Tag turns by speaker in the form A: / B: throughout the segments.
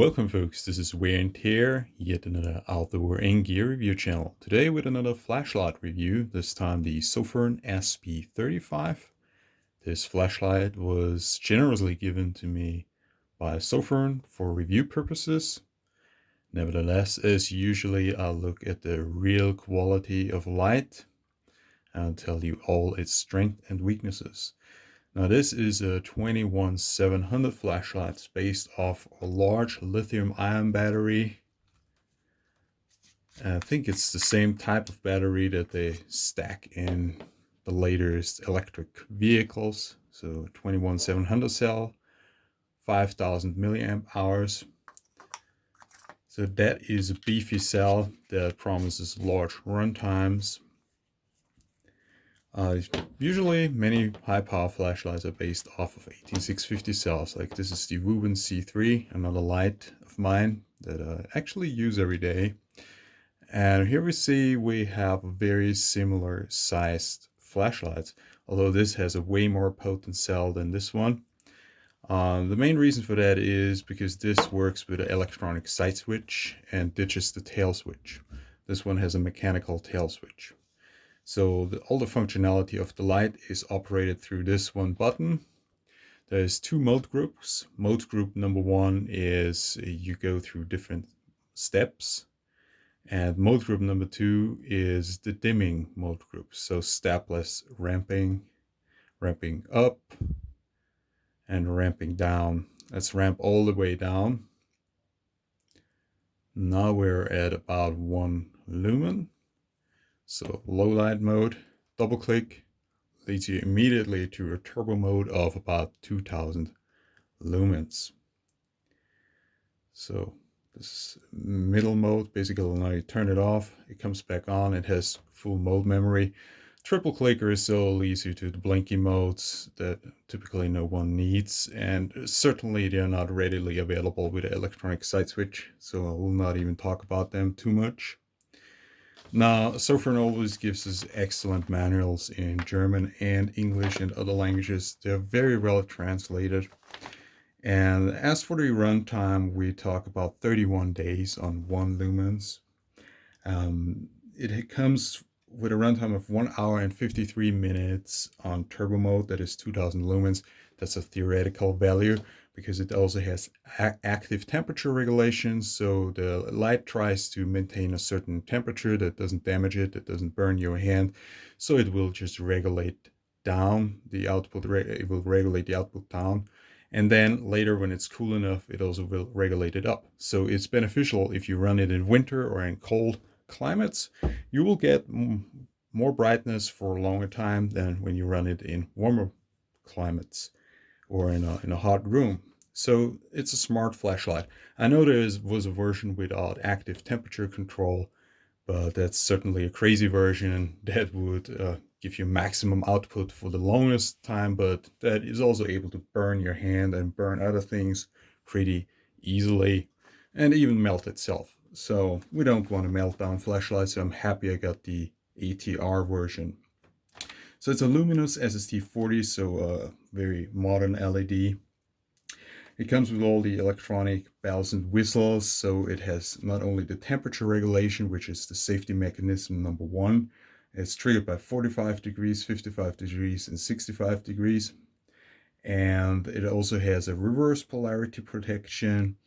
A: Welcome folks, this is Wear and Tear, yet another outdoor and gear review channel. Today with another flashlight review, this time the Sofirn SP35. This flashlight was generously given to me by Sofirn for review purposes. Nevertheless, as usually, I'll look at the real quality of light and tell you all its strengths and weaknesses. Now this is a 21700 flashlight based off a large lithium ion battery. I think it's the same type of battery that they stack in the latest electric vehicles. So 21700 cell, 5000 milliamp hours. So that is a beefy cell that promises large run times. Usually many high power flashlights are based off of 18650 cells. Like this is the Lumens C3, another light of mine that I actually use every day. And here we see we have very similar sized flashlights, although this has a way more potent cell than this one. The main reason for that is because this works with an electronic sight switch and ditches the tail switch. This one has a mechanical tail switch. So all the functionality of the light is operated through this one button. There's two mode groups. Mode group number one is you go through different steps. And mode group number two is the dimming mode group. So stepless ramping, ramping up, and ramping down. Let's ramp all the way down. Now we're at about 1 lumen. So low light mode, double click, leads you immediately to a turbo mode of about 2000 lumens. So this is middle mode. Basically, now you turn it off, it comes back on, it has full mode memory. Triple clicker so leads you to the blinky modes that typically no one needs, and certainly they're not readily available with the electronic sight switch, so I will not even talk about them too much. Now, Sofirn always gives us excellent manuals in German and English and other languages. They're very well translated. And as for the runtime, we talk about 31 days on 1 lumens. It comes with a runtime of 1 hour and 53 minutes on turbo mode, that is 2000 lumens. That's a theoretical value because it also has active temperature regulation. So the light tries to maintain a certain temperature that doesn't damage it, that doesn't burn your hand. So it will just regulate down the output, it will regulate the output down. And then later when it's cool enough, it also will regulate it up. So it's beneficial if you run it in winter or in cold climates. You will get more brightness for a longer time than when you run it in warmer climates or in a hot room. So it's a smart flashlight. I know there was a version without active temperature control, but that's certainly a crazy version that would give you maximum output for the longest time, but that is also able to burn your hand and burn other things pretty easily and even melt itself. So we don't want to melt down flashlights, so I'm happy I got the ATR version. So it's a Luminus SST-40, so a very modern LED. It comes with all the electronic bells and whistles, so it has not only the temperature regulation, which is the safety mechanism number one. It's triggered by 45 degrees, 55 degrees, and 65 degrees. And it also has a reverse polarity protection.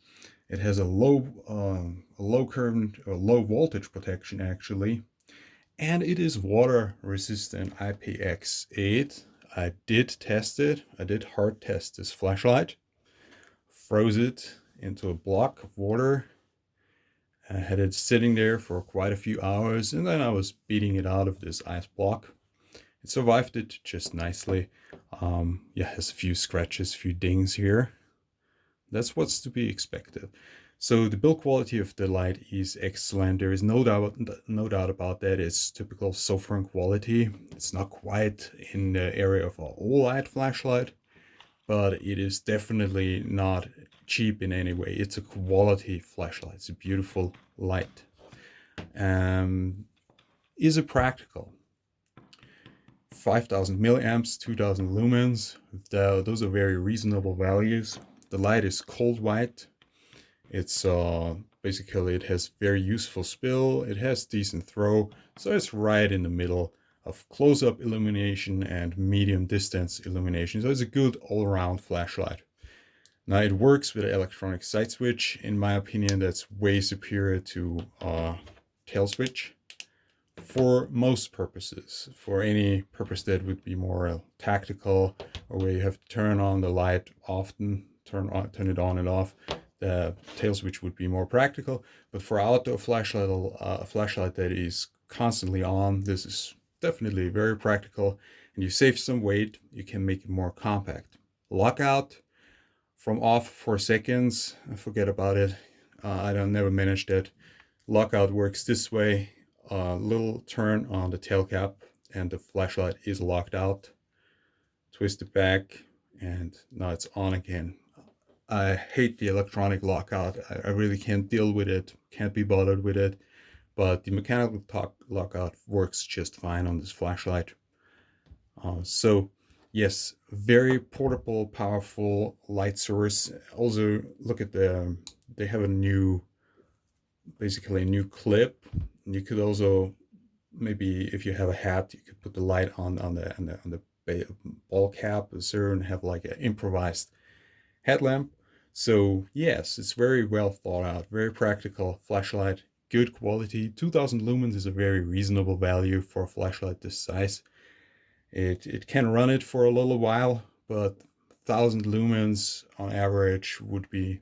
A: It has a low current or low voltage protection actually. And it is water resistant IPX8. I did test it. I did hard test this flashlight. Froze it into a block of water. I had it sitting there for quite a few hours, and then I was beating it out of this ice block. It survived it just nicely. Yeah, has a few scratches, a few dings here. That's what's to be expected. So the build quality of the light is excellent. There is no doubt about that. It's typical Sofirn quality. It's not quite in the area of an all-light flashlight, but it is definitely not cheap in any way. It's a quality flashlight. It's a beautiful light. Is it practical? 5000 milliamps, 2000 lumens. Those are very reasonable values. The light is cold white. It's basically, it has very useful spill, it has decent throw, so it's right in the middle of close-up illumination and medium distance illumination. So it's a good all-around flashlight. Now it works with an electronic sight switch. In my opinion, that's way superior to tail switch for most purposes. For any purpose that would be more tactical, or where you have to turn on the light often, turn it on and off, the tail switch would be more practical. But for outdoor flashlight, a flashlight that is constantly on, this is definitely very practical, and you save some weight. You can make it more compact. Lockout from off for seconds, forget about it. I don't never managed it. Lockout works this way: a little turn on the tail cap and the flashlight is locked out. Twist it back and now it's on again. I hate the electronic lockout. I really can't deal with it, can't be bothered with it. But the mechanical lockout works just fine on this flashlight. So yes, very portable, powerful light source. Also, look at they have basically a new clip. You could also, maybe if you have a hat, you could put the light on the ball cap and have like an improvised headlamp. So yes, it's very well thought out, very practical flashlight, good quality. 2000 lumens is a very reasonable value for a flashlight this size. It can run it for a little while, but 1000 lumens on average would be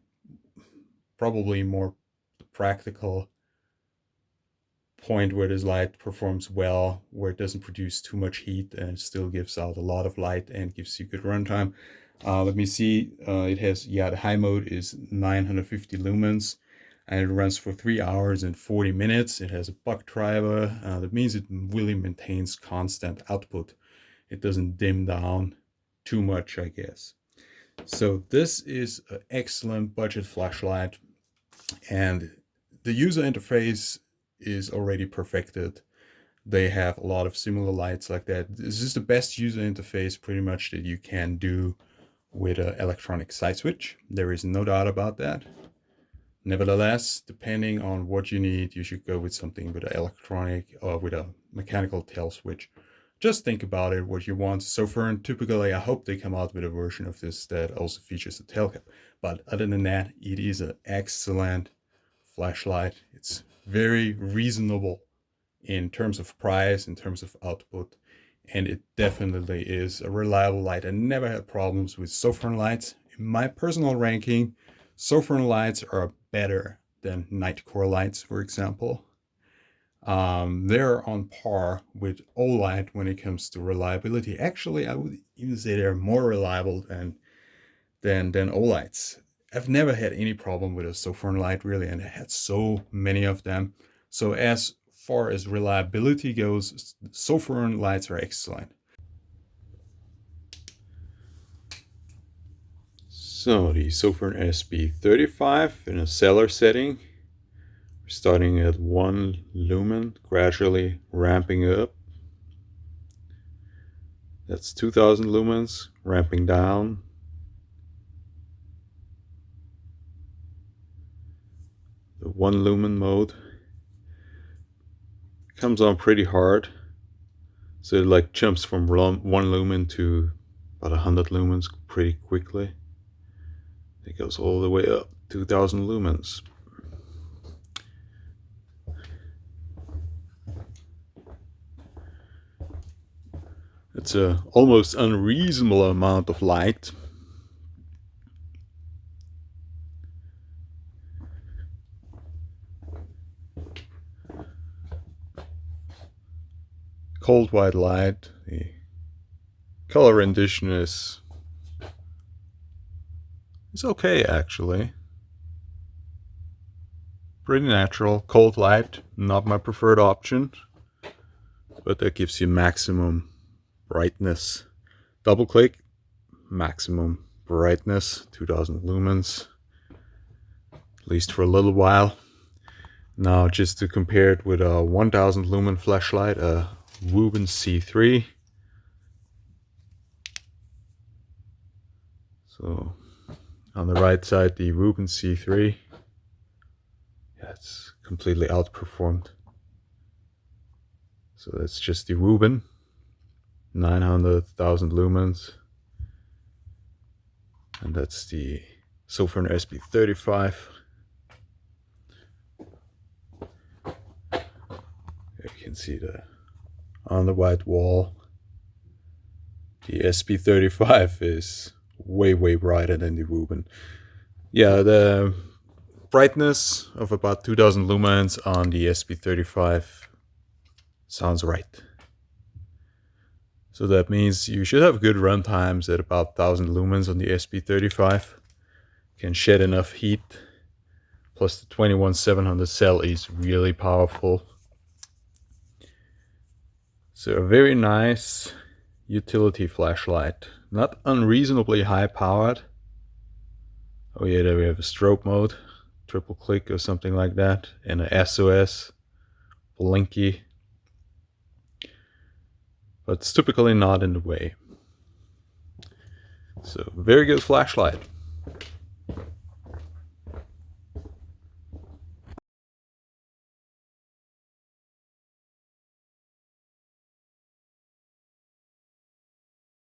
A: probably more practical point where this light performs well, where it doesn't produce too much heat and still gives out a lot of light and gives you good runtime. Let me see. It has, the high mode is 950 lumens and it runs for 3 hours and 40 minutes. It has a buck driver. That means it really maintains constant output. It doesn't dim down too much, I guess. So this is an excellent budget flashlight, and the user interface is already perfected. They have a lot of similar lights like that. This is the best user interface pretty much that you can do with an electronic sight switch. There is no doubt about that. Nevertheless, depending on what you need, you should go with something with an electronic or with a mechanical tail switch. Just think about it, what you want. Sofirn, typically, I hope they come out with a version of this that also features a tail cap. But other than that, it is an excellent flashlight. It's very reasonable in terms of price, in terms of output, and it definitely is a reliable light. I never had problems with Sofirn lights. In my personal ranking, Sofirn lights are better than Nightcore lights, for example. They're on par with Olight when it comes to reliability. Actually, I would even say they're more reliable than Olights. I've never had any problem with a Sofirn light, really, and I had so many of them. So as far as reliability goes, Sofirn lights are excellent. So the Sofirn SP35 in a cellar setting. We're starting at 1 lumen, gradually ramping up. That's 2000 lumens, ramping down. The 1 lumen mode comes on pretty hard, so it like jumps from 1 lumen to about 100 lumens pretty quickly. It goes all the way up 2000 lumens. It's a almost unreasonable amount of light. Cold white light. The color rendition is okay, actually. Pretty natural. Cold light, not my preferred option, but that gives you maximum brightness. Double click, maximum brightness, 2000 lumens, at least for a little while. Now, just to compare it with a 1000 lumen flashlight, a Lumens C3. So on the right side, the Lumens C3. it's completely outperformed. So that's just the Ruben, 900,000 lumens. And that's the Sofirn SP35. You can see on the white wall, the SP35 is way brighter than the Ruben. Yeah, the brightness of about 2000 lumens on the SP35 sounds right. So that means you should have good run times at about 1000 lumens on the SP35. Can shed enough heat. Plus the 21700 cell is really powerful. So a very nice utility flashlight. Not unreasonably high powered. Oh yeah, there we have a strobe mode. Triple click or something like that. And a SOS. Blinky. But it's typically not in the way. So very good flashlight.